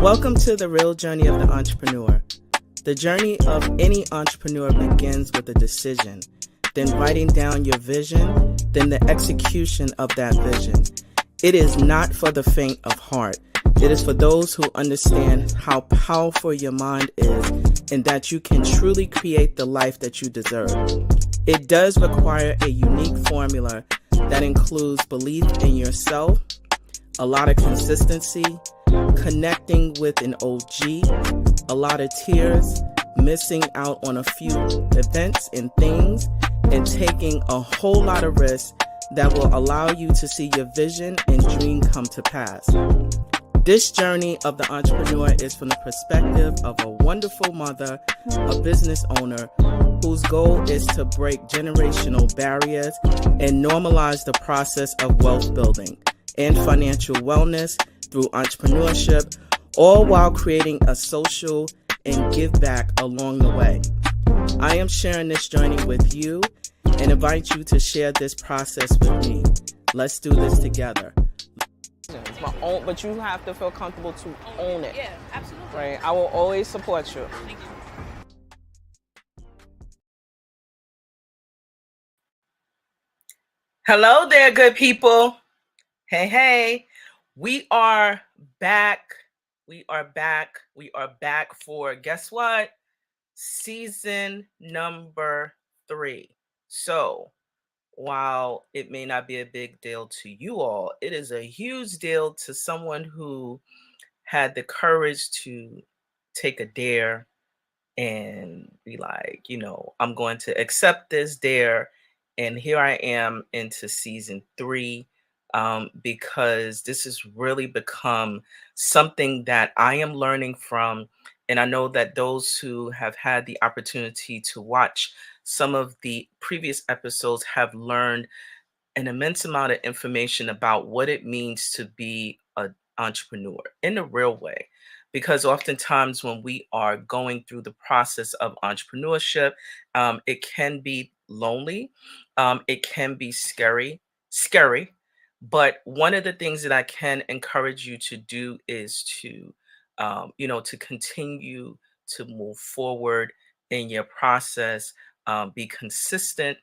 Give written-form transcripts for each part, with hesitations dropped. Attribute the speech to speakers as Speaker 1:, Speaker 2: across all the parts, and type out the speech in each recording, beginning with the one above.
Speaker 1: Welcome to the real journey of the entrepreneur. The journey of any entrepreneur begins with a decision, then writing down your vision, then the execution of that vision. It is not for the faint of heart. It is for those who understand how powerful your mind is and that you can truly create the life that you deserve. It does require a unique formula that includes belief in yourself, a lot of consistency, connecting with an OG, a lot of tears, missing out on a few events and things, and taking a whole lot of risks that will allow you to see your vision and dream come to pass. This journey of the entrepreneur is from the perspective of a wonderful mother, a business owner, whose goal is to break generational barriers and normalize the process of wealth building and financial wellness through entrepreneurship, all while creating a social and give back along the way. I am sharing this journey with you and invite you to share this process with me. Let's do this together. It's my own, but you have to feel comfortable to own it.
Speaker 2: Yeah, absolutely.
Speaker 1: Right? I will always support you.
Speaker 2: Thank you.
Speaker 1: Hello there, good people. Hey. We are back. We are back for, guess what? Season number 3. So, while it may not be a big deal to you all, it is a huge deal to someone who had the courage to take a dare and be like, I'm going to accept this dare. And here I am into season 3, because this has really become something that I am learning from. And I know that those who have had the opportunity to watch some of the previous episodes have learned an immense amount of information about what it means to be an entrepreneur in a real way. Because oftentimes when we are going through the process of entrepreneurship, it can be lonely, it can be scary. But one of the things that I can encourage you to do is to continue to move forward in your process, be consistent,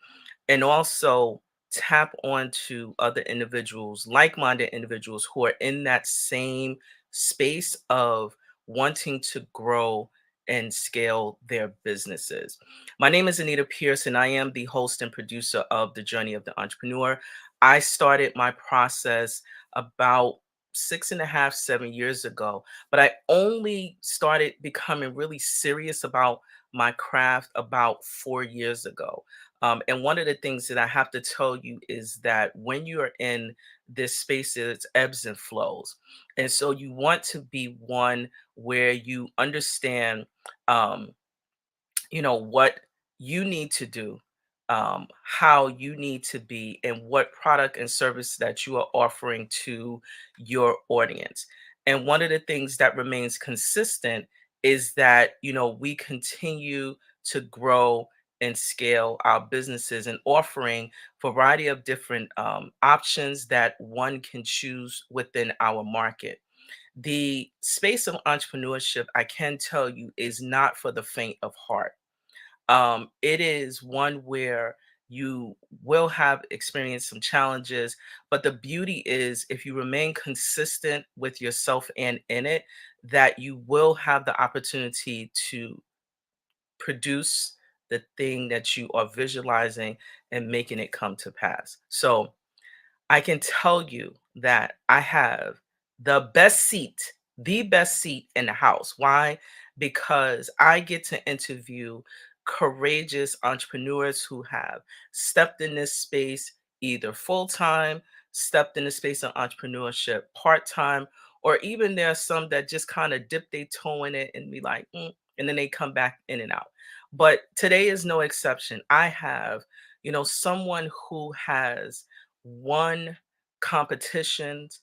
Speaker 1: and also tap onto other individuals, like-minded individuals who are in that same space of wanting to grow and scale their businesses. My name is Anita Pierce, and I am the host and producer of The Journey of the Entrepreneur. I started my process about 6.5, 7 years ago, but I only started becoming really serious about my craft about 4 years ago. And one of the things that I have to tell you is that when you are in this space, it's ebbs and flows. And so you want to be one where you understand, um, what you need to do, how you need to be, and what product and service that you are offering to your audience. And one of the things that remains consistent is that we continue to grow and scale our businesses and offering variety of different options that one can choose within our market. The space of entrepreneurship, I can tell you, is not for the faint of heart. It is one where you will have experienced some challenges, but the beauty is if you remain consistent with yourself and in it, that you will have the opportunity to produce the thing that you are visualizing and making it come to pass. So I can tell you that I have the best seat in the house. Why? Because I get to interview courageous entrepreneurs who have stepped in this space either full time, stepped in the space of entrepreneurship part time, or even there are some that just kind of dip their toe in it and be like, and then they come back in and out. But today is no exception. I have, someone who has won competitions,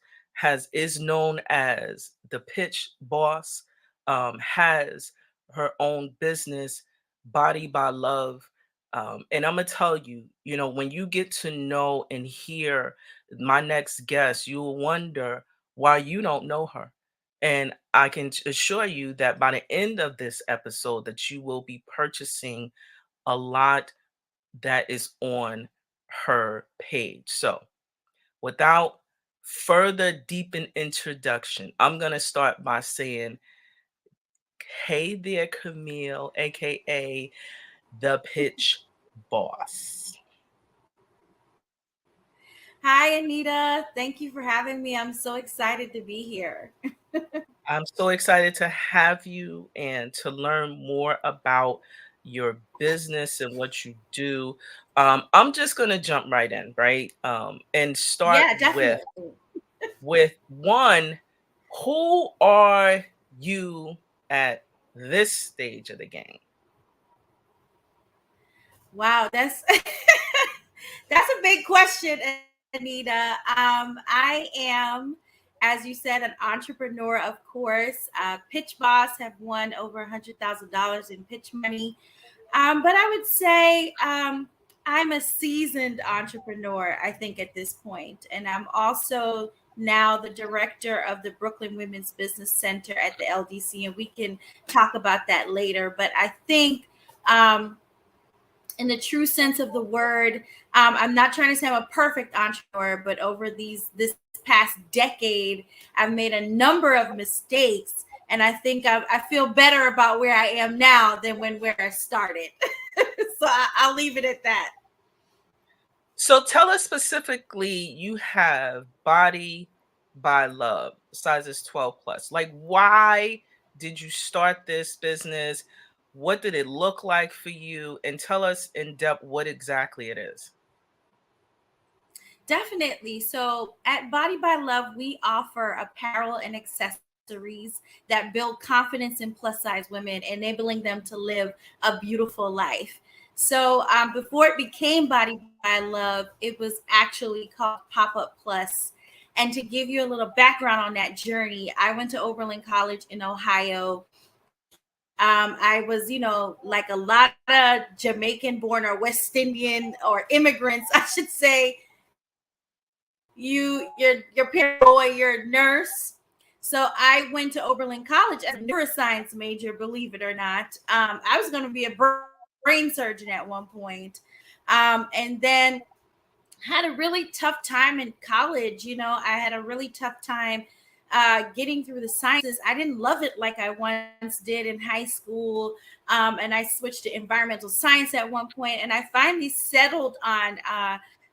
Speaker 1: is known as the pitch boss, has her own business, Body by Love. And I'm gonna tell you, when you get to know and hear my next guest, you'll wonder why you don't know her. And I can assure you that by the end of this episode that you will be purchasing a lot that is on her page. So, without further deep in introduction, I'm going to start by saying, hey there, Camille, aka the Pitch Boss.
Speaker 2: Hi, Anita. Thank you for having me. I'm so excited to be here.
Speaker 1: I'm so excited to have you and to learn more about your business and what you do. I'm just going to jump right in, right? And start
Speaker 2: Yeah, definitely.
Speaker 1: with one, who are you at this stage of the game?
Speaker 2: Wow, that's that's a big question, Anita. I am, as you said, an entrepreneur, of course. Pitch Boss have won over $100,000 in pitch money. But I would say I'm a seasoned entrepreneur, I think, at this point. And I'm also now the director of the Brooklyn Women's Business Center at the LDC. And we can talk about that later. But I think, in the true sense of the word, I'm not trying to say I'm a perfect entrepreneur, but over this past decade, I've made a number of mistakes. And I think I feel better about where I am now than where I started. So I'll leave it at that.
Speaker 1: So tell us specifically, you have Body by Love, sizes 12 plus. Like, why did you start this business? What did it look like for you? And tell us in depth what exactly it is.
Speaker 2: Definitely. So at Body by Love, we offer apparel and accessories that build confidence in plus size women, enabling them to live a beautiful life. So before it became Body by Love, it was actually called Pop Up Plus. And to give you a little background on that journey, I went to Oberlin College in Ohio. I was, like a lot of Jamaican born or West Indian or immigrants, I should say, your parent boy, you're a nurse. So I went to Oberlin College as a neuroscience major, believe it or not. I was going to be a brain surgeon at one point. And then had a really tough time in college. I had a really tough time getting through the sciences. I didn't love it like I once did in high school. And I switched to environmental science at one point, and I finally settled on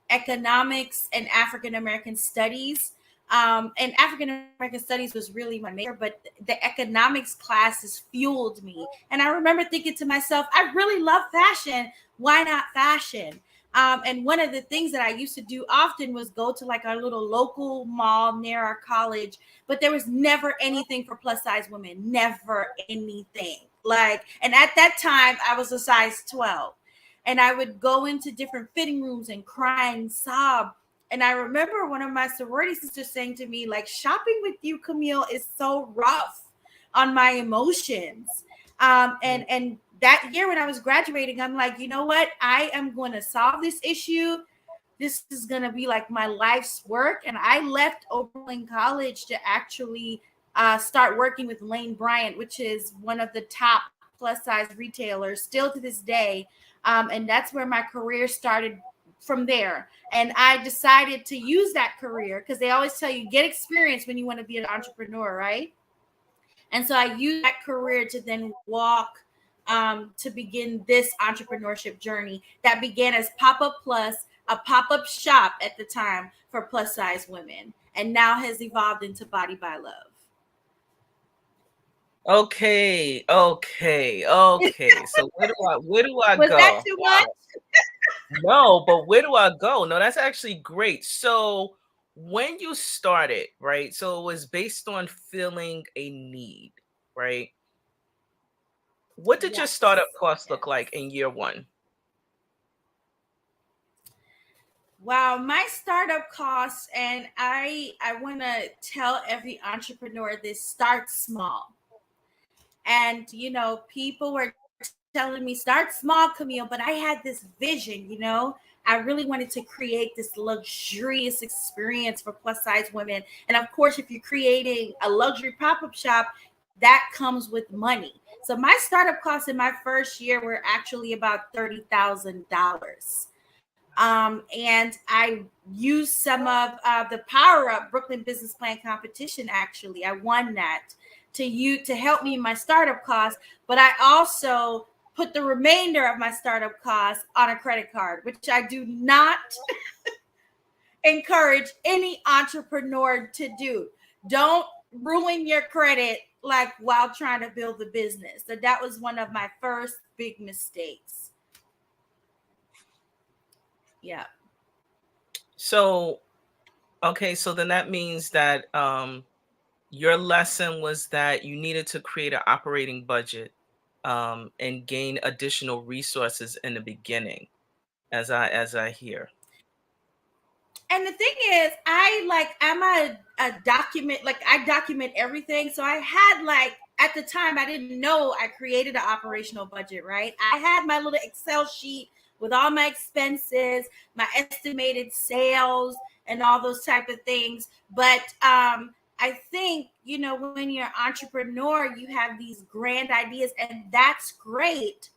Speaker 2: economics and African American studies. And African American studies was really my major, but the economics classes fueled me. And I remember thinking to myself, I really love fashion. Why not fashion? And one of the things that I used to do often was go to like our little local mall near our college, but there was never anything for plus size women, never anything. Like, and at that time, I was a size 12. And I would go into different fitting rooms and cry and sob. And I remember one of my sorority sisters saying to me, like, shopping with you, Camille, is so rough on my emotions. And that year when I was graduating, I'm like, you know what? I am going to solve this issue. This is going to be like my life's work. And I left Oberlin College to actually start working with Lane Bryant, which is one of the top plus size retailers still to this day. And that's where my career started from there. And I decided to use that career because they always tell you get experience when you want to be an entrepreneur, right? And so I used that career to then walk to begin this entrepreneurship journey that began as Pop Up Plus, a pop up shop at the time for plus size women, and now has evolved into Body by Love.
Speaker 1: Okay. So where do I
Speaker 2: Was that
Speaker 1: go?
Speaker 2: too much?
Speaker 1: No, but where do I go? No, that's actually great. So when you started, right? So it was based on feeling a need, right? What did your startup
Speaker 2: Yes.
Speaker 1: cost look
Speaker 2: Yes.
Speaker 1: like in year one?
Speaker 2: Wow, my startup costs, and I want to tell every entrepreneur this: start small. And people were telling me, start small, Camille, but I had this vision, I really wanted to create this luxurious experience for plus size women. And of course, if you're creating a luxury pop-up shop, that comes with money. So my startup costs in my first year were actually about $30,000. And I used some of the Power Up Brooklyn Business Plan competition. Actually, I won that to help me in my startup costs. But I also put the remainder of my startup costs on a credit card, which I do not encourage any entrepreneur to do. Don't ruin your credit like while trying to build the business. So that was one of my first big mistakes. Yeah.
Speaker 1: So, okay, so then that means that your lesson was that you needed to create an operating budget and gain additional resources in the beginning, as I hear.
Speaker 2: And the thing is, I'm a document, like I document everything. So I had at the time, I didn't know I created an operational budget, right? I had my little Excel sheet with all my expenses, my estimated sales, and all those type of things. But I think, when you're an entrepreneur, you have these grand ideas, and that's great.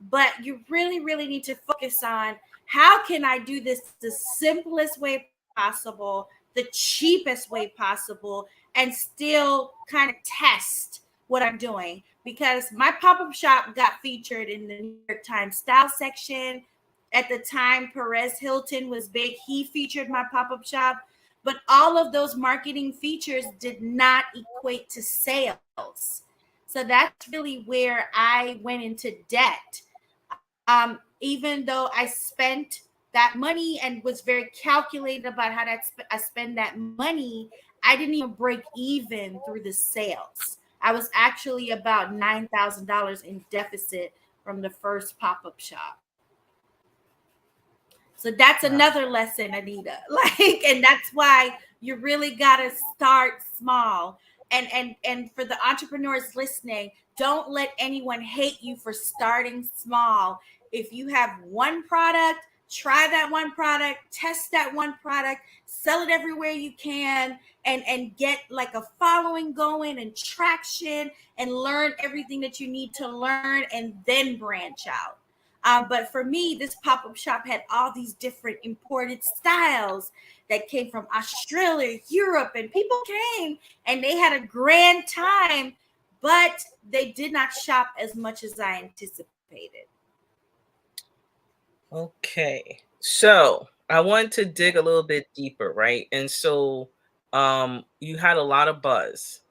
Speaker 2: But you really, really need to focus on, how can I do this the simplest way possible, the cheapest way possible, and still kind of test what I'm doing? Because my pop-up shop got featured in the New York Times style section. At the time, Perez Hilton was big. He featured my pop-up shop. But all of those marketing features did not equate to sales. So that's really where I went into debt. Even though I spent that money and was very calculated about how I spend that money, I didn't even break even through the sales. I was actually about $9,000 in deficit from the first pop-up shop. So that's another lesson, Anita. And that's why you really gotta start small. And for the entrepreneurs listening, don't let anyone hate you for starting small. If you have one product, try that one product, test that one product, sell it everywhere you can, and get like a following going and traction, and learn everything that you need to learn, and then branch out. But for me, this pop-up shop had all these different imported styles that came from Australia, Europe, and people came and they had a grand time, but they did not shop as much as I anticipated.
Speaker 1: Okay. So I want to dig a little bit deeper, right? And so you had a lot of buzz,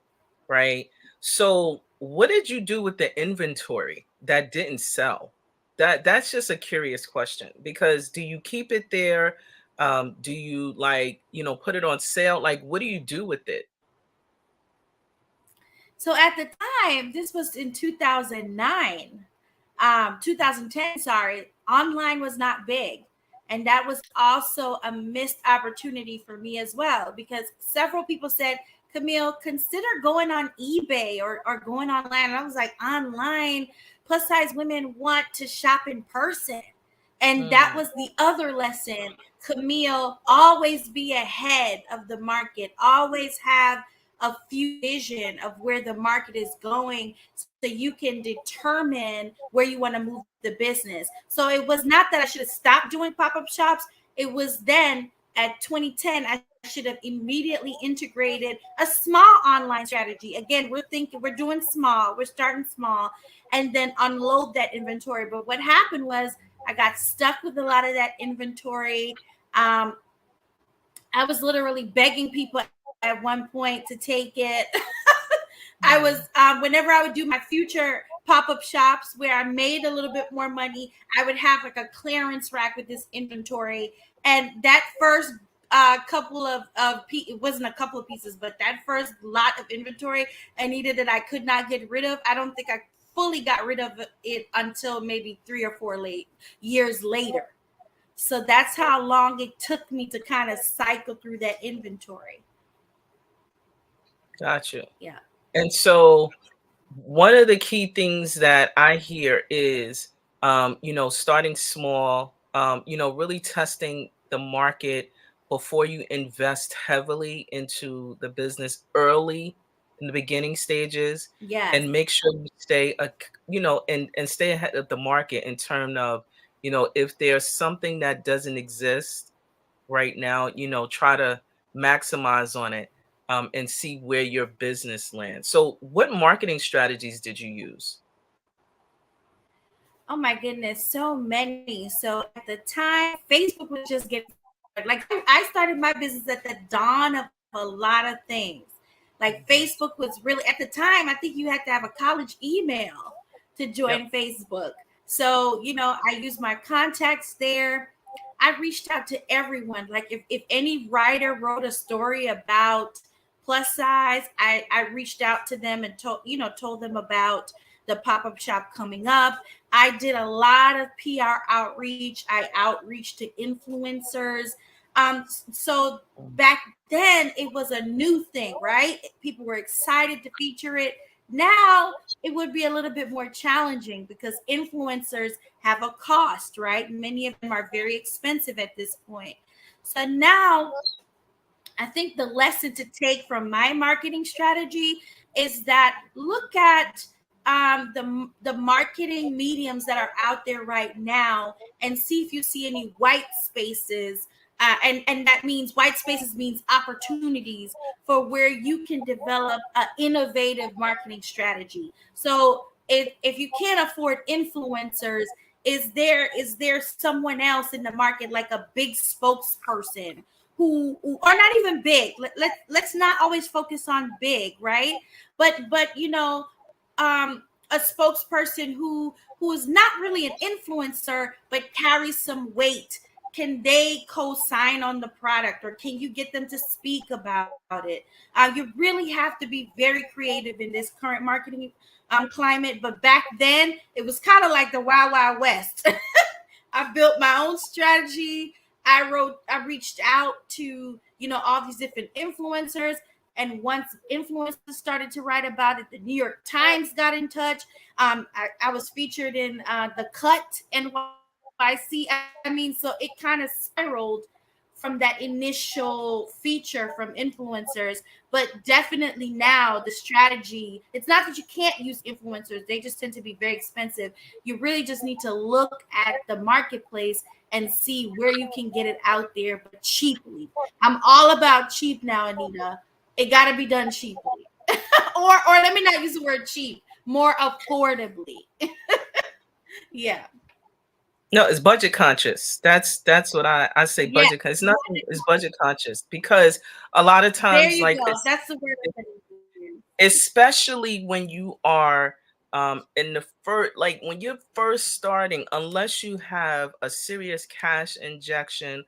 Speaker 1: right? So what did you do with the inventory that didn't sell? That's just a curious question, because do you keep it there? Do you put it on sale? Like, what do you do with it?
Speaker 2: So at the time, this was in 2009, 2010, sorry, online was not big. And that was also a missed opportunity for me as well, because several people said, Camille, consider going on eBay or going online. And I was like, online, plus size women want to shop in person. And that was the other lesson. Camille, always be ahead of the market, always have a few vision of where the market is going, so you can determine where you want to move the business. So it was not that I should have stopped doing pop-up shops. It was then at 2010, I should have immediately integrated a small online strategy. Again, we're doing small, we're starting small, and then unload that inventory. But what happened was I got stuck with a lot of that inventory. I was literally begging people at one point to take it. I was, whenever I would do my future pop-up shops where I made a little bit more money, I would have like a clearance rack with this inventory. And that first couple of it wasn't a couple of pieces, but that first lot of inventory, Anita, that I could not get rid of, I don't think I fully got rid of it until maybe 3 or 4 years later. So that's how long it took me to kind of cycle through that inventory.
Speaker 1: Gotcha.
Speaker 2: Yeah.
Speaker 1: And so one of the key things that I hear is, starting small, really testing the market before you invest heavily into the business early in the beginning stages,
Speaker 2: Yes.
Speaker 1: and make sure you stay, and stay ahead of the market in terms of, if there's something that doesn't exist right now, try to maximize on it, and see where your business lands. So, what marketing strategies did you use?
Speaker 2: Oh my goodness, so many. So at the time, Facebook was just getting started. Like I started my business at the dawn of a lot of things. Like
Speaker 1: Mhm.
Speaker 2: Facebook was really at the time, I think you had to have a college email to
Speaker 1: Yep.
Speaker 2: join Facebook. So, I used my contacts there. I reached out to everyone. Like if any writer wrote a story about plus size, I reached out to them and told them about the pop-up shop coming up. I did a lot of PR outreach. I outreach to influencers. So
Speaker 1: Mm.
Speaker 2: back then it was a new thing, right? People were excited to feature it. Now it would be a little bit more challenging because influencers have a cost, right? Many of them are very expensive at this point. So now I think the lesson to take from my marketing strategy is that look at the marketing mediums that are out there right now and see if you see any white spaces. And that means white spaces means opportunities for where you can develop an innovative marketing strategy. So if you can't afford influencers, is there someone else in the market like a big spokesperson who are not even big. Let's not always focus on big, right? But a spokesperson who is not really an influencer but carries some weight. Can they co-sign on the product, or can you get them to speak about it? You really have to be very creative in this current marketing climate. But back then, it was kind of like the Wild Wild West. I built my own strategy. I reached out to, all these different influencers. And once influencers started to write about it, the New York Times got in touch. I was featured in The Cut NYC. I mean, so it kind of spiraled from that initial feature from influencers. But definitely now the strategy, it's not that you can't use influencers, they just tend to be very expensive. You really just need to look at the marketplace and see where you can get it out there, but cheaply. I'm all about cheap now, Anita. It got to be done cheaply. or let me not use the word cheap, more affordably. Yeah.
Speaker 1: No, it's budget conscious. That's what I say.
Speaker 2: Yeah.
Speaker 1: It's nothing. It's budget conscious because a lot of
Speaker 2: There
Speaker 1: times,
Speaker 2: you
Speaker 1: like,
Speaker 2: go. That's the word I'm going to use.
Speaker 1: especially when you are in the first, like when you're first starting, unless you have a serious cash injection,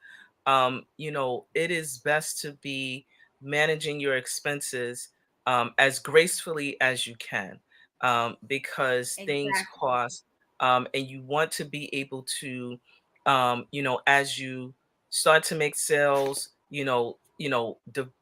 Speaker 1: it is best to be managing your expenses as gracefully as you can, because things
Speaker 2: Exactly.
Speaker 1: cost, and you want to be able to, as you start to make sales,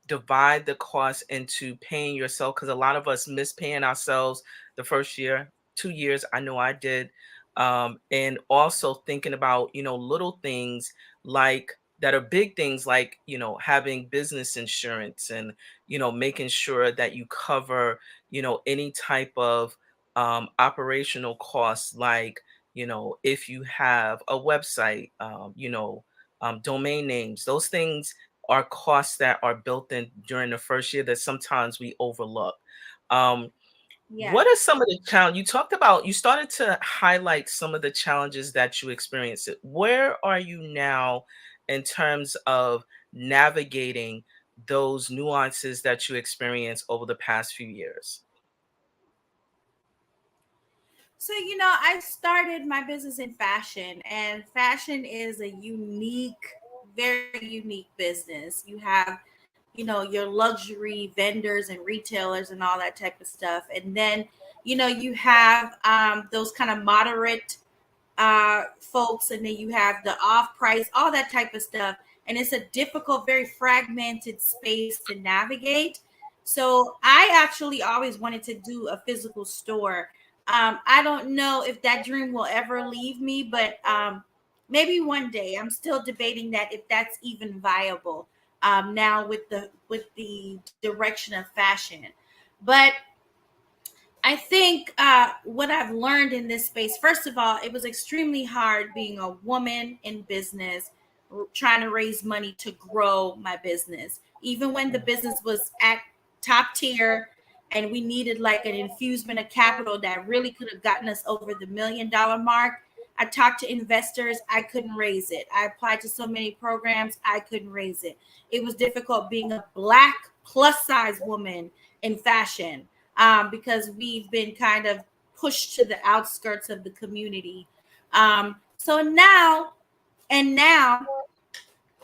Speaker 1: divide the cost into paying yourself, because a lot of us miss paying ourselves the first year, 2 years. I know I did. And also thinking about, little things like that are big things, like, having business insurance, and, making sure that you cover, any type of operational costs, like, if you have a website, domain names, those things are costs that are built in during the first year that sometimes we overlook. Um,
Speaker 2: Yeah.
Speaker 1: what are some of the challenges you talked about? You started to highlight some of the challenges that you experienced. Where are you now in terms of navigating those nuances that you experienced over the past few years?
Speaker 2: So, I started my business in fashion, and fashion is a unique, very unique business. You have, your luxury vendors and retailers and all that type of stuff. And then, you have those kind of moderate folks, and then you have the off price, all that type of stuff. And it's a difficult, very fragmented space to navigate. So I actually always wanted to do a physical store. I don't know if that dream will ever leave me, but maybe one day. I'm still debating that if that's even viable now with the direction of fashion. But I think what I've learned in this space, first of all, it was extremely hard being a woman in business, trying to raise money to grow my business. Even when the business was at top tier and we needed like an infusement of capital that really could have gotten us over the $1 million mark, I talked to investors, I couldn't raise it. I applied to so many programs, I couldn't raise it. It was difficult being a Black plus size woman in fashion because we've been kind of pushed to the outskirts of the community. So now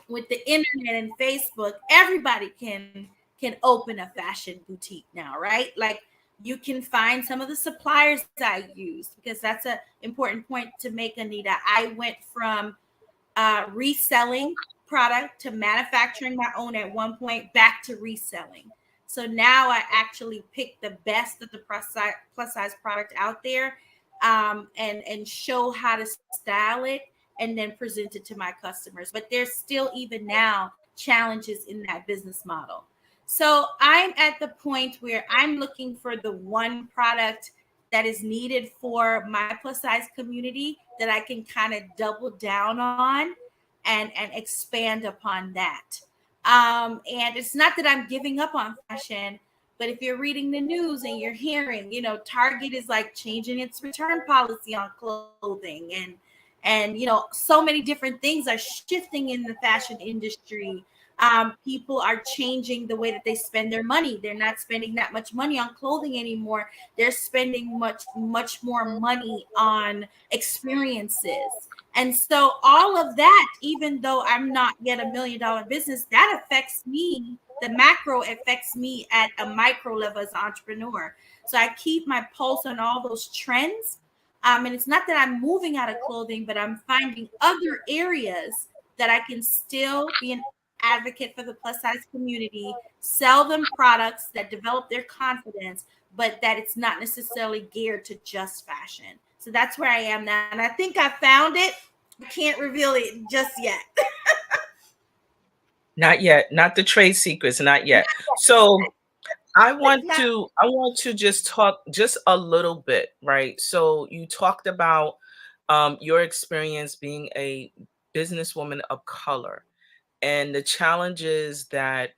Speaker 2: with the internet and Facebook, everybody can open a fashion boutique now, right? Like you can find some of the suppliers I used because that's an important point to make, Anita. I went from reselling product to manufacturing my own at one point back to reselling. So now I actually pick the best of the plus size product out there and show how to style it and then present it to my customers. But there's still even now challenges in that business model. So I'm at the point where I'm looking for the one product that is needed for my plus size community that I can kind of double down on and expand upon that. And it's not that I'm giving up on fashion, but if you're reading the news and you're hearing, Target is like changing its return policy on clothing and so many different things are shifting in the fashion industry. People are changing the way that they spend their money. They're not spending that much money on clothing anymore. They're spending much more money on experiences. And so all of that, even though I'm not yet $1 million business, that affects me. The macro affects me at a micro level as an entrepreneur. So I keep my pulse on all those trends. And it's not that I'm moving out of clothing, but I'm finding other areas that I can still be an advocate for the plus size community, sell them products that develop their confidence, but that it's not necessarily geared to just fashion. So that's where I am now. And I think I found it. I can't reveal it just yet.
Speaker 1: Not yet, not the trade secrets, not yet. So I
Speaker 2: It's
Speaker 1: want
Speaker 2: not.
Speaker 1: to I want to just talk just a little bit, right? So you talked about your experience being a businesswoman of color and the challenges that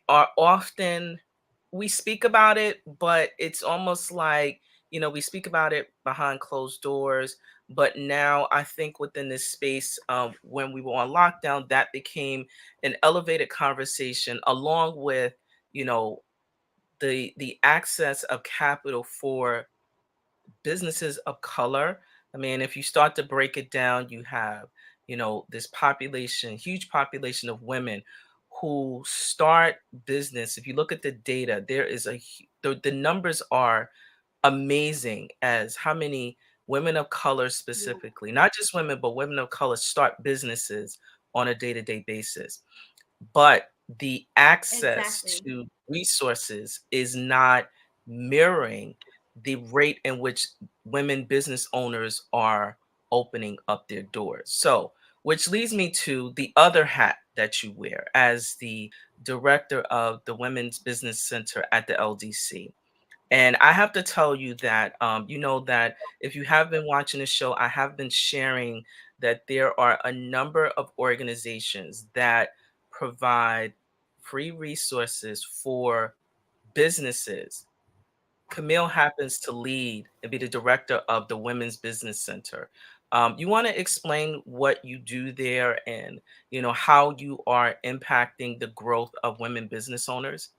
Speaker 1: are often we speak about it, but it's almost like, we speak about it behind closed doors. But now I think within this space, when we were on lockdown, that became an elevated conversation along with, you know, the access of capital for businesses of color. I mean, if you start to break it down, you have, this population, huge population of women who start business. If you look at the data, there is the numbers are amazing as how many women of color
Speaker 2: Yeah,
Speaker 1: specifically, not just women, but women of color start businesses on a day-to-day basis. But the access
Speaker 2: exactly.
Speaker 1: to resources is not mirroring the rate in which women business owners are opening up their doors. So, which leads me to the other hat that you wear as the director of the Women's Business Center at the LDC. And I have to tell you that, that if you have been watching the show, I have been sharing that there are a number of organizations that provide free resources for businesses. Camille happens to lead and be the director of the Women's Business Center. You want to explain what you do there and how you are impacting the growth of women business owners?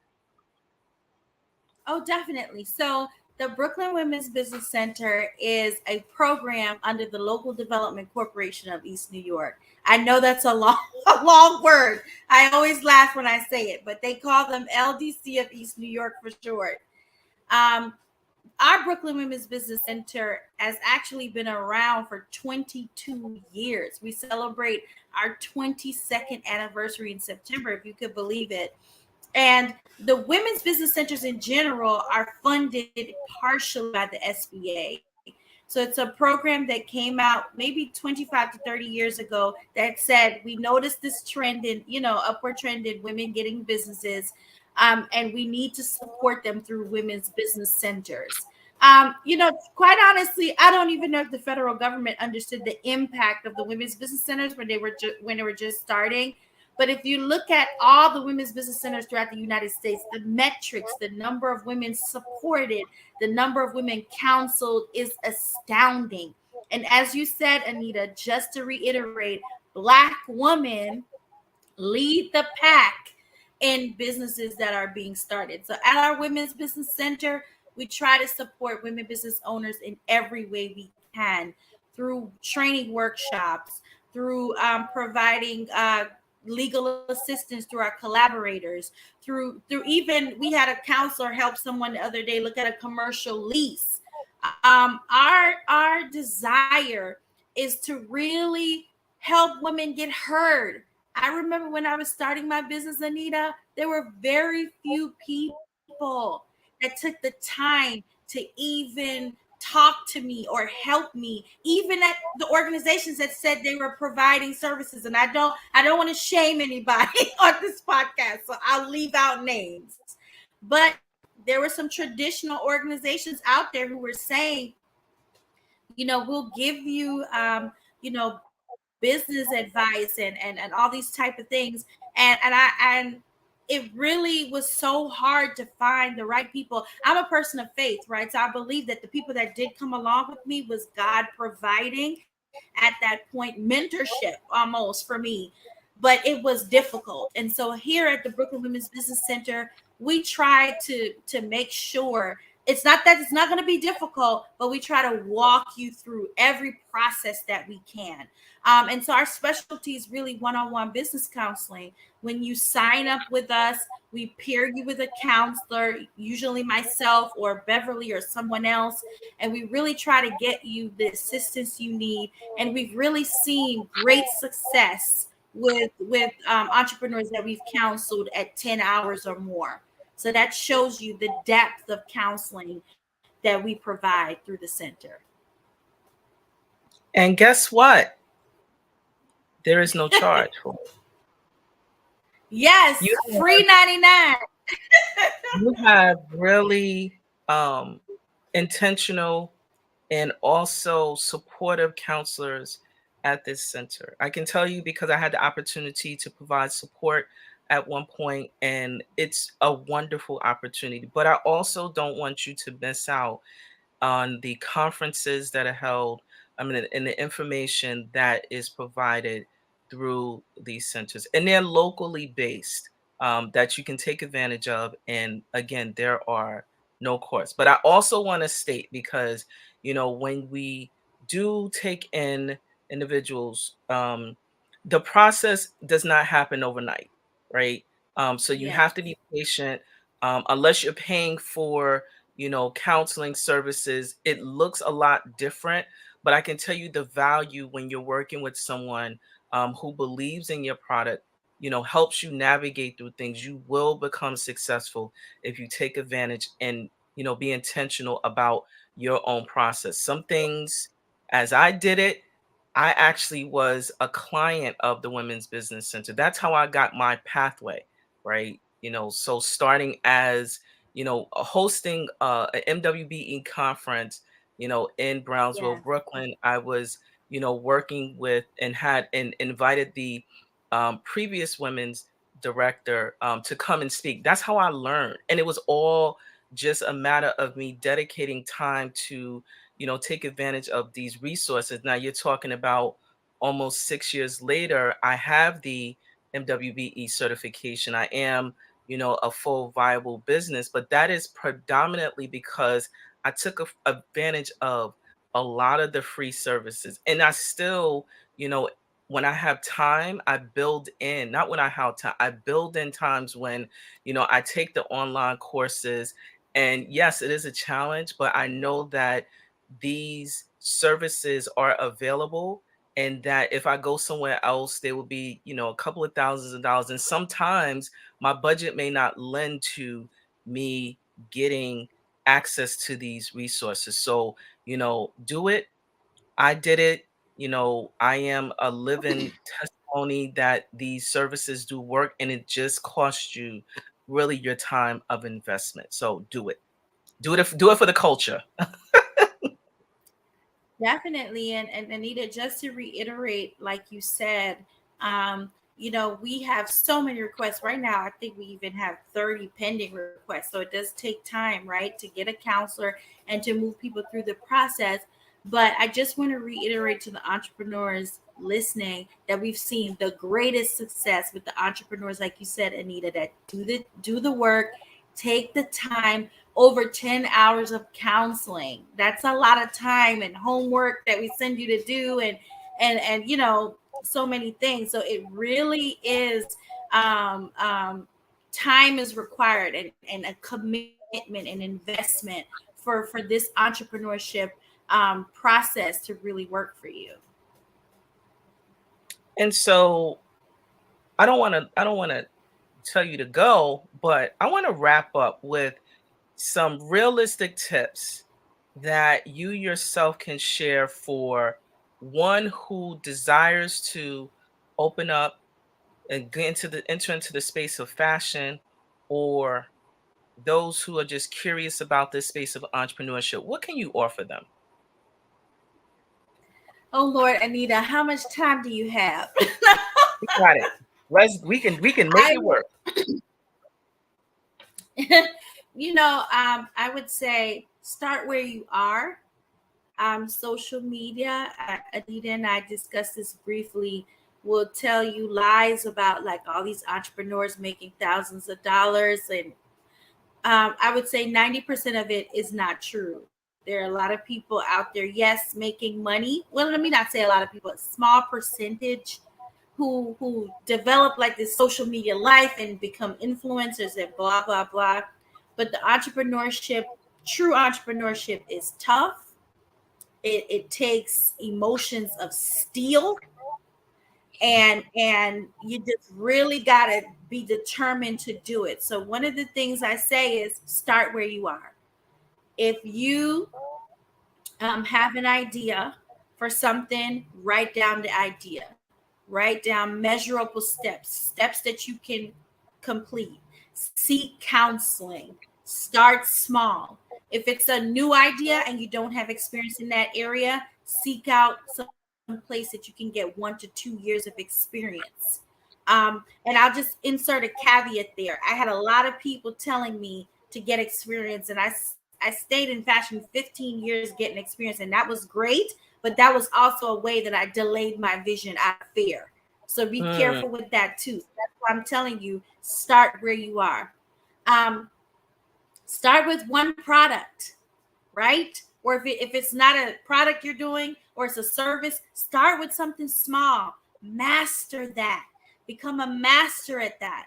Speaker 2: Oh, definitely. So the Brooklyn Women's Business Center is a program under the Local Development Corporation of East New York. I know that's a long, a long word. I always laugh when I say it, but they call them LDC of East New York for short. Um, our Brooklyn Women's Business Center has actually been around for 22 years. We celebrate our 22nd anniversary in September, if you could believe it. And the women's business centers in general are funded partially by the SBA. So it's a program that came out maybe 25 to 30 years ago that said we noticed this trend in, upward trend in women getting businesses, and we need to support them through women's business centers. Quite honestly, I don't even know if the federal government understood the impact of the women's business centers when they were just starting. But if you look at all the women's business centers throughout the United States, the metrics, the number of women supported, the number of women counseled is astounding. And as you said, Anita, just to reiterate, Black women lead the pack in businesses that are being started. So at our Women's Business Center, we try to support women business owners in every way we can through training workshops, through providing legal assistance through our collaborators, through even we had a counselor help someone the other day look at a commercial lease. Our desire is to really help women get heard. I remember when I was starting my business, Anita, there were very few people that took the time to even talk to me or help me, even at the organizations that said they were providing services. And I don't want to shame anybody on this podcast, so I'll leave out names. But there were some traditional organizations out there who were saying, we'll give you business advice and all these type of things. And it really was so hard to find the right people. I'm a person of faith, right? So I believe that the people that did come along with me was God providing at that point mentorship almost for me. But it was difficult. And so here at the Brooklyn Women's Business Center, we try to make sure it's not going to be difficult, but we try to walk you through every process that we can. And so our specialty is really one-on-one business counseling. When you sign up with us, we pair you with a counselor, usually myself or Beverly or someone else, and we really try to get you the assistance you need. And we've really seen great success with entrepreneurs that we've counseled at 10 hours or more. So that shows you the depth of counseling that we provide through the center.
Speaker 1: And guess what? There is no charge for it.
Speaker 2: Yes, free 99.
Speaker 1: You have really intentional and also supportive counselors at this center. I can tell you because I had the opportunity to provide support at one point, and it's a wonderful opportunity. But I also don't want you to miss out on the conferences that are held, and the information that is provided through these centers. And they're locally based, that you can take advantage of. And again, there are no costs. But I also want to state, because, when we do take in individuals, the process does not happen overnight, right? So you
Speaker 2: Yes.
Speaker 1: have to be patient, unless you're paying for counseling services. It looks a lot different, but I can tell you the value when you're working with someone who believes in your product, helps you navigate through things. You will become successful if you take advantage and, be intentional about your own process. Some things, as I did it, I actually was a client of the Women's Business Center. That's how I got my pathway, right? So starting as hosting an MWBE conference, in Brownsville,
Speaker 2: Yes.
Speaker 1: Brooklyn. I was, working with and had and invited the previous women's director to come and speak. That's how I learned. And it was all just a matter of me dedicating time to, take advantage of these resources. Now you're talking about almost 6 years later, I have the MWBE certification. I am, a full viable business, but that is predominantly because I took advantage of a lot of the free services. And I still, when I have time, I build in, not when I have time, I build in times when, I take the online courses. And yes, it is a challenge, but I know that these services are available and that if I go somewhere else, there will be, a couple of thousands of dollars. And sometimes my budget may not lend to me getting access to these resources. So, do it. I did it. I am a living testimony that these services do work, and it just costs you really your time of investment. So do it. Do it for the culture.
Speaker 2: Definitely. And Anita, just to reiterate, like you said, we have so many requests right now. I think we even have 30 pending requests. So it does take time, right, to get a counselor and to move people through the process. But I just want to reiterate to the entrepreneurs listening that we've seen the greatest success with the entrepreneurs, like you said, Anita, that do the work, take the time. Over 10 hours of counseling. That's a lot of time and homework that we send you to do, and so many things. So it really is, time is required, and a commitment and investment for this entrepreneurship process to really work for you.
Speaker 1: And so I don't want to tell you to go, but I want to wrap up with some realistic tips that you yourself can share for one who desires to open up and enter into the space of fashion, or those who are just curious about this space of entrepreneurship. What can you offer them?
Speaker 2: Oh Lord, Anita, how much time do you have?
Speaker 1: We got it. We can make
Speaker 2: I
Speaker 1: it work.
Speaker 2: I would say start where you are. Social media, Anita and I discussed this briefly, will tell you lies about like all these entrepreneurs making thousands of dollars. And I would say 90% of it is not true. There are a lot of people out there, yes, making money. Well, let me not say a lot of people, a small percentage who develop like this social media life and become influencers and blah, blah, blah. But the true entrepreneurship is tough. It takes emotions of steel, and you just really got to be determined to do it. So one of the things I say is start where you are. If you have an idea for something, write down the idea, write down measurable steps that you can complete. Seek counseling. Start small. If it's a new idea and you don't have experience in that area, seek out some place that you can get 1 to 2 years of experience. And I'll just insert a caveat there. I had a lot of people telling me to get experience, and I stayed in fashion 15 years getting experience, and that was great. But that was also a way that I delayed my vision out of fear. So be careful with that too. That's why I'm telling you, start where you are. Start with one product, right? Or if it's not a product you're doing, or it's a service, start with something small. Master that. Become a master at that.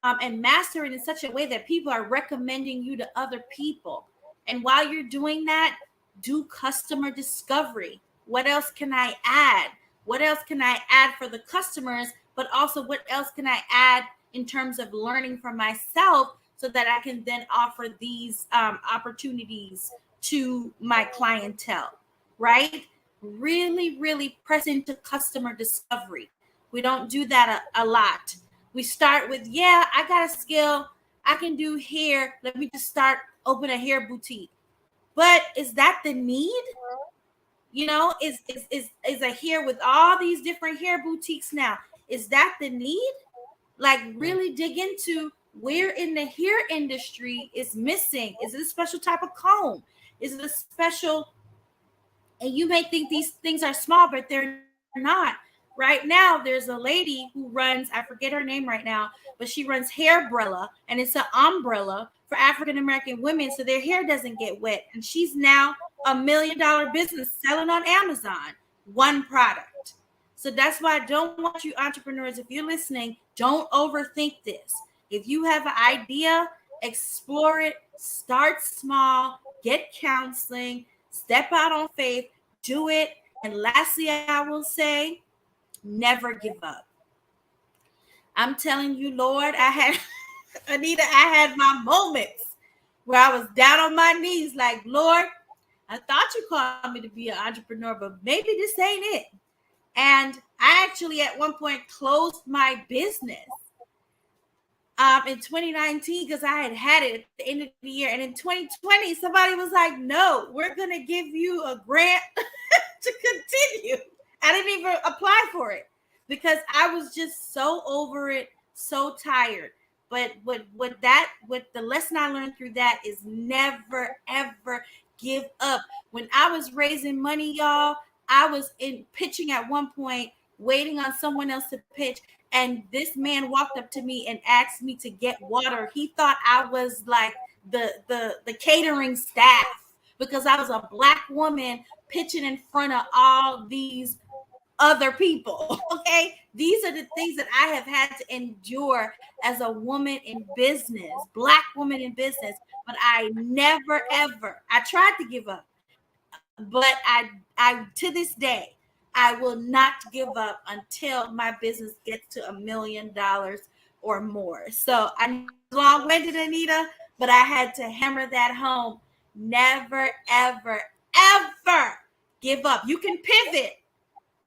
Speaker 2: And master it in such a way that people are recommending you to other people. And while you're doing that, do customer discovery. What else can I add? What else can I add for the customers? But also, what else can I add in terms of learning for myself so that I can then offer these opportunities to my clientele, right? Really, really press into customer discovery. We don't do that a lot. We start with, yeah, I got a skill. I can do hair. Let me just open a hair boutique. But is that the need? Is a hair with all these different hair boutiques now? Is that the need? Like, really dig into where in the hair industry is missing. Is it a special type of comb? Is it a special? And you may think these things are small, but they're not. Right now, there's a lady who runs, I forget her name right now, but she runs Hairbrella, and it's an umbrella for African American women so their hair doesn't get wet. And she's now $1 million business selling on Amazon, one product. So that's why I don't want you entrepreneurs, if you're listening, don't overthink this. If you have an idea, explore it, start small, get counseling, step out on faith, do it, And lastly, I will say, never give up. I'm telling you, Lord, I had Anita, I had my moments where I was down on my knees, like, Lord, I thought you called me to be an entrepreneur, but maybe this ain't it. And I actually at one point closed my business in 2019 because I had it at the end of the year. And in 2020, somebody was like, no, we're going to give you a grant to continue. I didn't even apply for it because I was just so over it, so tired. But what the lesson I learned through that is never ever give up. When I was raising money, y'all, I was in pitching at one point, waiting on someone else to pitch, and this man walked up to me and asked me to get water. He thought I was like the catering staff because I was a Black woman pitching in front of all these other people. Okay, these are the things that I have had to endure as a woman in business, Black woman in business. But I never ever, I tried to give up, but I to this day, I will not give up until my business gets to $1 million or more. So I know it's long-winded, Anita, but I had to hammer that home. Never, ever, ever give up. You can pivot.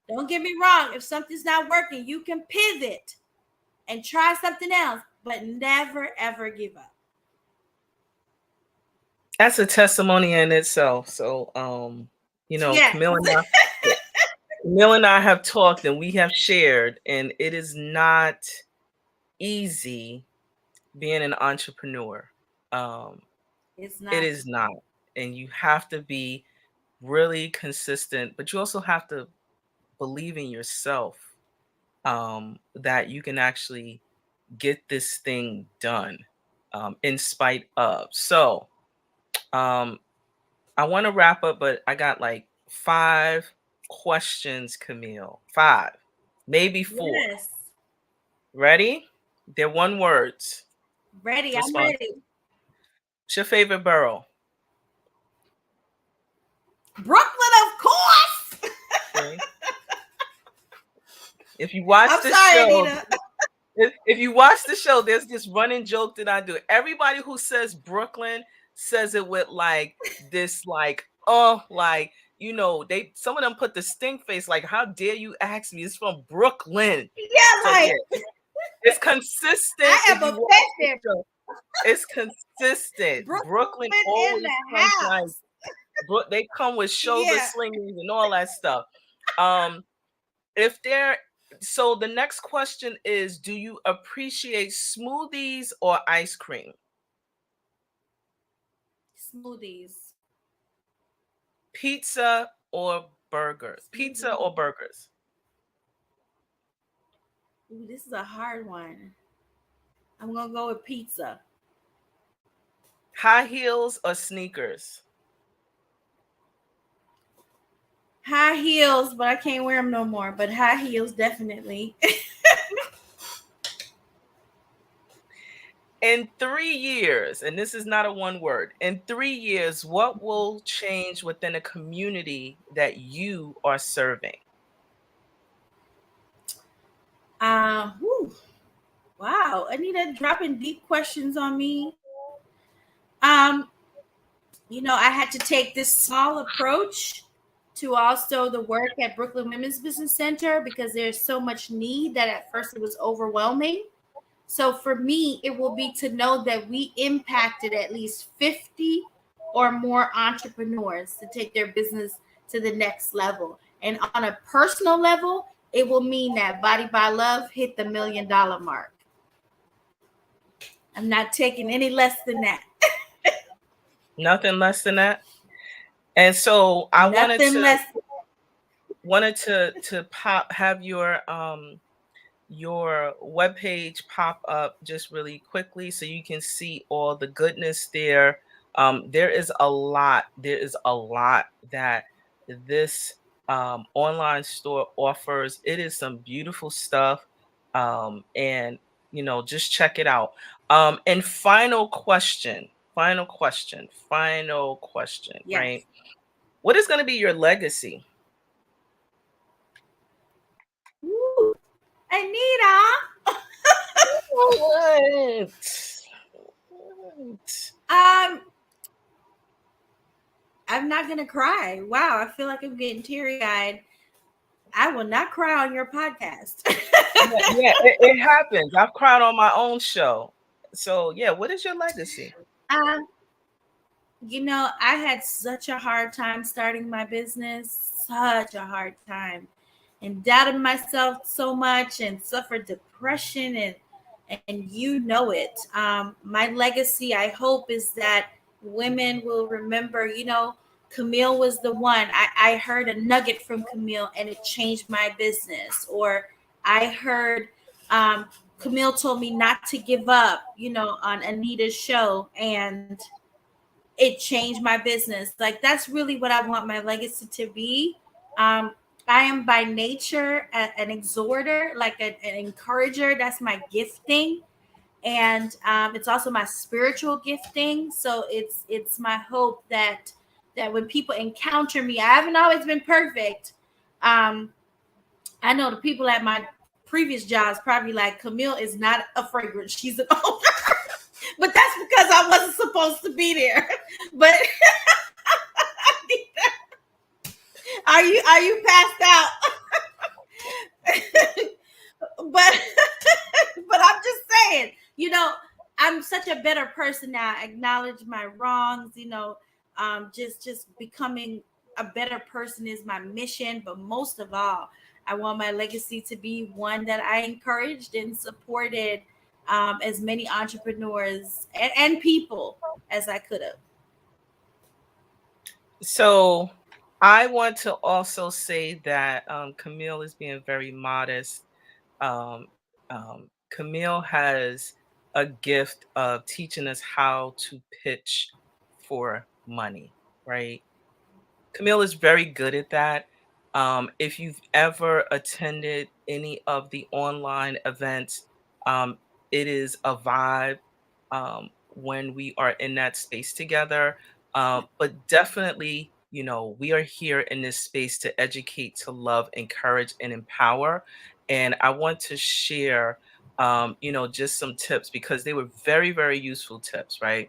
Speaker 2: Don't get me wrong. If something's not working, you can pivot and try something else, but never, ever give up.
Speaker 1: That's a testimony in itself. So,
Speaker 2: Yes.
Speaker 1: Camille and I have talked and we have shared, and it is not easy being an entrepreneur.
Speaker 2: It's not.
Speaker 1: It is not. And you have to be really consistent, but you also have to believe in yourself, that you can actually get this thing done, in spite of. So, I want to wrap up, but I got like 5 questions, Camille. 5, maybe 4.
Speaker 2: Yes.
Speaker 1: Ready? They're one words.
Speaker 2: Ready. I'm
Speaker 1: Response.
Speaker 2: ready.
Speaker 1: What's your favorite borough?
Speaker 2: Brooklyn, of course.
Speaker 1: Okay. If you watch
Speaker 2: I'm
Speaker 1: the
Speaker 2: sorry,
Speaker 1: show,
Speaker 2: Anita.
Speaker 1: if you watch the show, there's this running joke that I do. Everybody who says Brooklyn says it with like this, like, oh, like, some of them put the stink face, like, how dare you ask me? It's from Brooklyn.
Speaker 2: Yeah,
Speaker 1: So
Speaker 2: like
Speaker 1: yeah, it's consistent.
Speaker 2: I am
Speaker 1: If you watch the
Speaker 2: offended.
Speaker 1: show, it's consistent. Brooklyn
Speaker 2: In
Speaker 1: always
Speaker 2: the
Speaker 1: comes like,
Speaker 2: house.
Speaker 1: they come with shoulder
Speaker 2: Yeah.
Speaker 1: slingers and all that stuff. So the next question is, do you appreciate smoothies or ice cream?
Speaker 2: Smoothies.
Speaker 1: Pizza or burgers? Pizza
Speaker 2: Smoothie.
Speaker 1: or burgers?
Speaker 2: Ooh, this is a hard one. I'm gonna go with pizza.
Speaker 1: High heels or sneakers?
Speaker 2: High heels, but I can't wear them no more. But high heels, definitely.
Speaker 1: In 3 years, and this is not a one word, in 3 years, what will change within a community that you are serving?
Speaker 2: Whew. Wow, Anita dropping deep questions on me. Um, I had to take this small approach to also the work at Brooklyn Women's Business Center because there's so much need that at first it was overwhelming. So for me, it will be to know that we impacted at least 50 or more entrepreneurs to take their business to the next level. And on a personal level, it will mean that Body by Love hit the $1 million mark. I'm not taking any less than that.
Speaker 1: Nothing less than that. And so I wanted to have your webpage pop up just really quickly so you can see all the goodness there. There is a lot that this online store offers. It is some beautiful stuff, and just check it out. And final question,
Speaker 2: Yes.
Speaker 1: right? What is going to be your legacy?
Speaker 2: Anita.
Speaker 1: What? What?
Speaker 2: Um, I'm not gonna cry. Wow, I feel like I'm getting teary eyed. I will not cry on your podcast.
Speaker 1: Yeah, yeah, it happens. I've cried on my own show. So yeah, what is your legacy?
Speaker 2: um, I had such a hard time starting my business, such a hard time, and doubted myself so much and suffered depression and you know it. My legacy, I hope, is that women will remember, Camille was the one. I heard a nugget from Camille and it changed my business. Or I heard Camille told me not to give up, on Anita's show, and it changed my business. Like, that's really what I want my legacy to be. Um, I am by nature an exhorter, like an encourager. That's my gifting, and it's also my spiritual gifting. So it's my hope that when people encounter me, I haven't always been perfect. Um, I know the people at my previous jobs probably like, Camille is not a fragrance; she's an owner. But that's because I wasn't supposed to be there. But are you passed out? but but I'm just saying, I'm such a better person now. I acknowledge my wrongs, just becoming a better person is my mission. But most of all, I want my legacy to be one that I encouraged and supported as many entrepreneurs and people as I could have.
Speaker 1: So I want to also say that Camille is being very modest. Um, Camille has a gift of teaching us how to pitch for money, right? Camille is very good at that. If you've ever attended any of the online events, um, it is a vibe when we are in that space together. But definitely, we are here in this space to educate, to love, encourage, and empower. And I want to share, just some tips because they were very, very useful tips, right?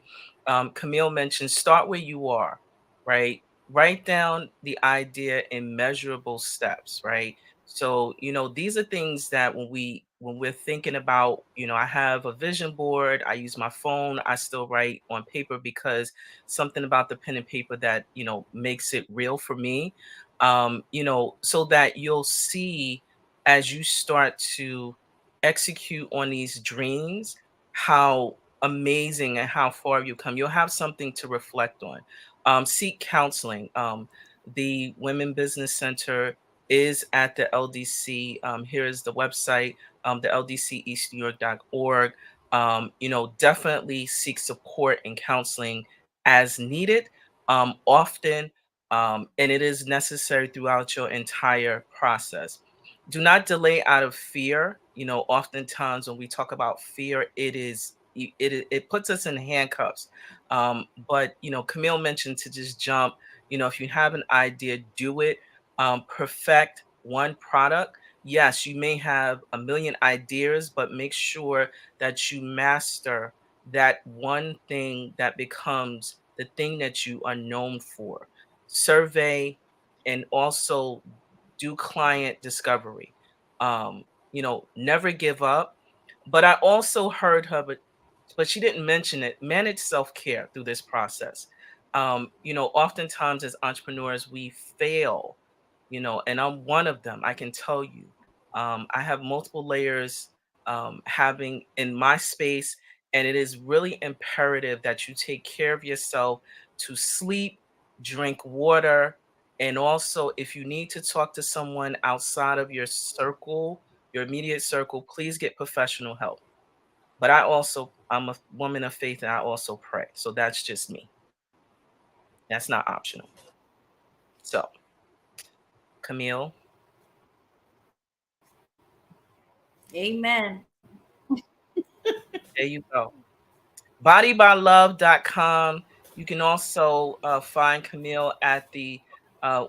Speaker 1: Camille mentioned start where you are, right? Write down the idea in measurable steps, right? So these are things that when we're thinking about, I have a vision board, I use my phone, I still write on paper because something about the pen and paper that makes it real for me. So that you'll see as you start to execute on these dreams how amazing and how far you come. You'll have something to reflect on. Seek counseling. The Women Business Center is at the LDC. Here is the website, the ldceastnewyork.org. Definitely seek support and counseling as needed, often, and it is necessary throughout your entire process. Do not delay out of fear. Oftentimes when we talk about fear, it puts us in handcuffs. But Camille mentioned to just jump. If you have an idea, do it. Perfect one product. Yes, you may have a million ideas, but make sure that you master that one thing that becomes the thing that you are known for. Survey and also do client discovery. Never give up. But I also heard her, but she didn't mention it. Manage self-care through this process. Oftentimes as entrepreneurs, we fail, and I'm one of them. I can tell you. I have multiple layers having in my space, and it is really imperative that you take care of yourself to sleep, drink water, and also if you need to talk to someone outside of your circle, your immediate circle, please get professional help. But I'm a woman of faith and I also pray. So that's just me. That's not optional. So, Camille,
Speaker 2: Amen.
Speaker 1: there you go. Bodybylove.com. You can also find Camille at the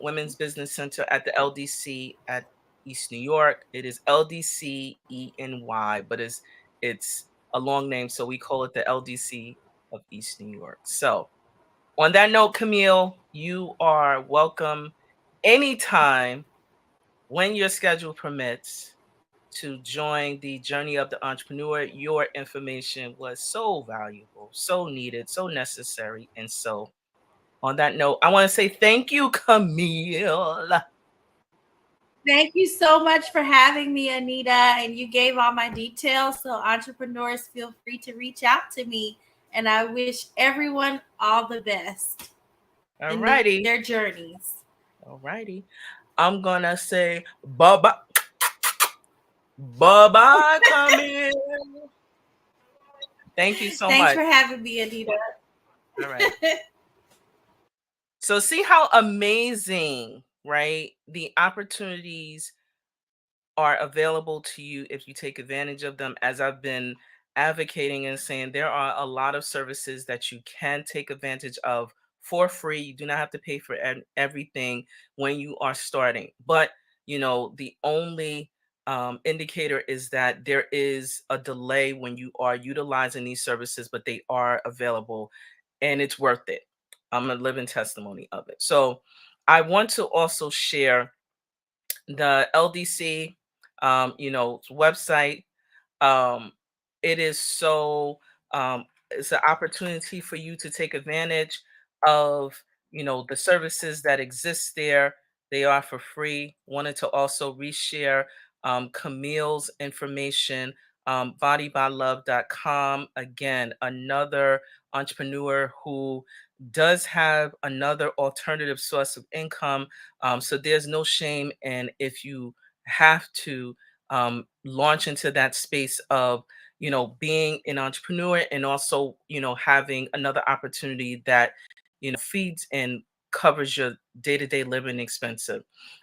Speaker 1: Women's Business Center at the LDC at East New York. It is LDCENY, but it's a long name, so we call it the LDC of East New York. So, on that note, Camille, you are welcome anytime when your schedule permits to join the journey of the entrepreneur. Your information was so valuable, so needed, so necessary. And so, on that note, I want to say thank you, Camille.
Speaker 2: Thank you so much for having me, Anita. And you gave all my details. So, entrepreneurs, feel free to reach out to me. And I wish everyone all the best
Speaker 1: All
Speaker 2: in
Speaker 1: righty.
Speaker 2: their journeys.
Speaker 1: All righty. I'm going to say bye bye. Bye bye, Camille. Thank you so
Speaker 2: Thanks
Speaker 1: much.
Speaker 2: for having me, Anita.
Speaker 1: All right. So, see how amazing, right? The opportunities are available to you if you take advantage of them. As I've been advocating and saying, there are a lot of services that you can take advantage of for free. You do not have to pay for everything when you are starting. But, the only indicator is that there is a delay when you are utilizing these services, but they are available and it's worth it. I'm a living testimony of it. So I want to also share the LDC, website. um, it is so it's an opportunity for you to take advantage of the services that exist there. They are for free. Wanted to also reshare Camille's information. Bodybylove.com, again, another entrepreneur who does have another alternative source of income. So there's no shame, and if you have to launch into that space of being an entrepreneur, and also having another opportunity that feeds and covers your day-to-day living expenses.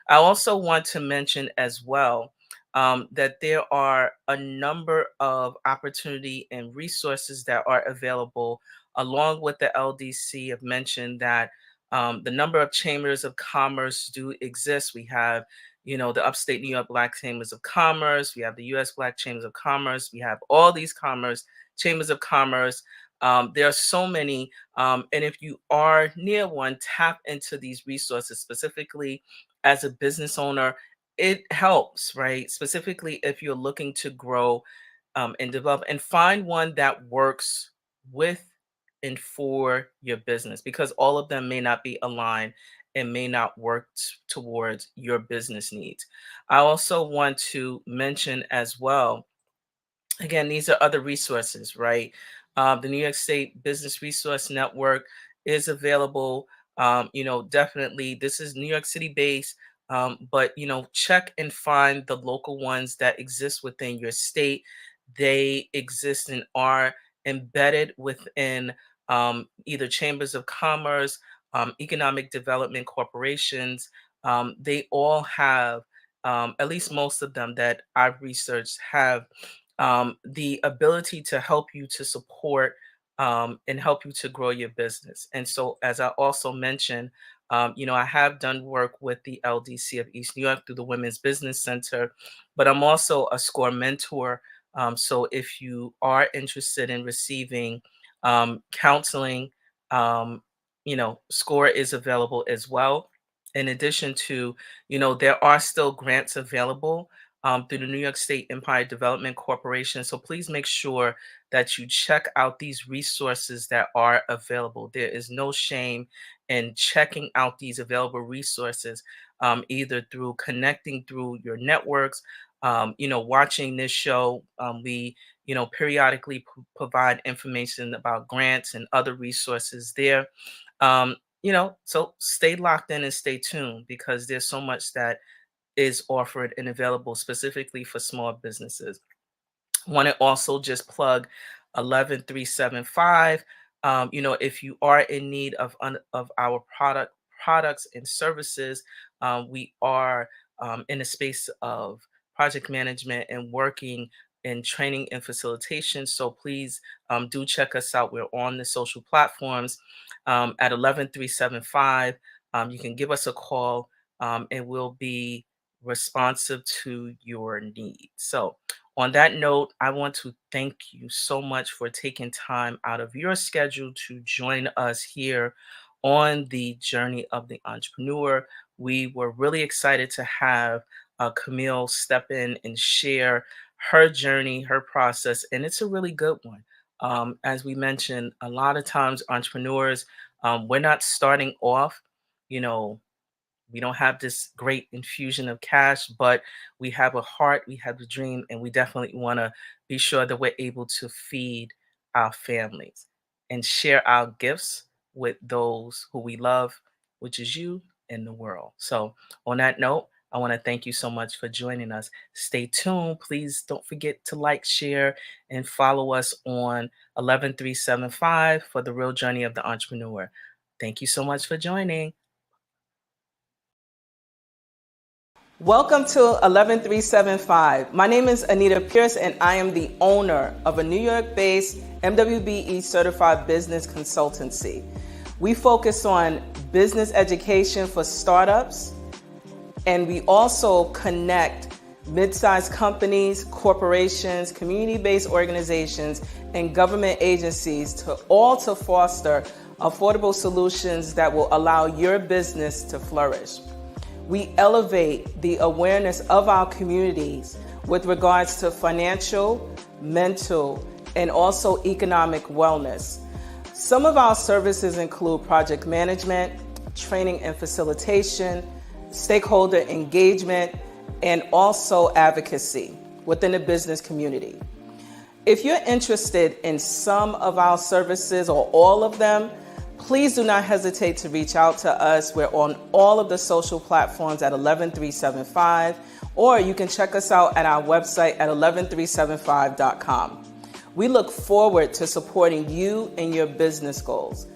Speaker 1: I also want to mention as well that there are a number of opportunity and resources that are available along with the LDC. Have mentioned that the number of chambers of commerce do exist. We have the upstate New York Black Chambers of Commerce. We have the U.S. Black Chambers of Commerce. We have all these chambers of commerce. There are so many. And if you are near one, tap into these resources, specifically as a business owner. It helps, right? Specifically if you're looking to grow and develop, and find one that works with and for your business, because all of them may not be aligned and may not work towards your business needs. I also want to mention as well, again, these are other resources, right? The New York State Business Resource Network is available. Definitely, this is New York City based, but check and find the local ones that exist within your state. They exist and are embedded within either chambers of commerce, economic development corporations. They all have, at least most of them that I've researched, have the ability to help you to support and help you to grow your business. And so, as I also mentioned, I have done work with the LDC of East New York through the Women's Business Center, but I'm also a SCORE mentor. So, if you are interested in receiving counseling, SCORE is available as well. In addition to, there are still grants available through the New York State Empire Development Corporation. So please make sure that you check out these resources that are available. There is no shame in checking out these available resources, either through connecting through your networks, watching this show. We, periodically provide information about grants and other resources there. So stay locked in and stay tuned, because there's so much that is offered and available specifically for small businesses. Want to also just plug 11375. If you are in need of our products and services, we are in a space of project management and working in training and facilitation. So please do check us out. We're on the social platforms at 11375. You can give us a call, and we'll be responsive to your needs. So, on that note, I want to thank you so much for taking time out of your schedule to join us here on the journey of the entrepreneur. We were really excited to have Camille step in and share her journey, her process, and it's a really good one. As we mentioned, a lot of times entrepreneurs, we're not starting off, you know, we don't have this great infusion of cash, but we have a heart, we have a dream, and we definitely want to be sure that we're able to feed our families and share our gifts with those who we love, which is you and the world. So, on that note, I want to thank you so much for joining us. Stay tuned. Please don't forget to like, share, and follow us on 11375 for the real journey of the entrepreneur. Thank you so much for joining. Welcome to 11375. My name is Anita Pierce, and I am the owner of a New York-based MWBE certified business consultancy. We focus on business education for startups, and we also connect mid-sized companies, corporations, community-based organizations, and government agencies to foster affordable solutions that will allow your business to flourish. We elevate the awareness of our communities with regards to financial, mental, and also economic wellness. Some of our services include project management, training and facilitation, stakeholder engagement, and also advocacy within the business community. If you're interested in some of our services or all of them, please do not hesitate to reach out to us. We're on all of the social platforms at 11375, or you can check us out at our website at 11375.com. We look forward to supporting you and your business goals.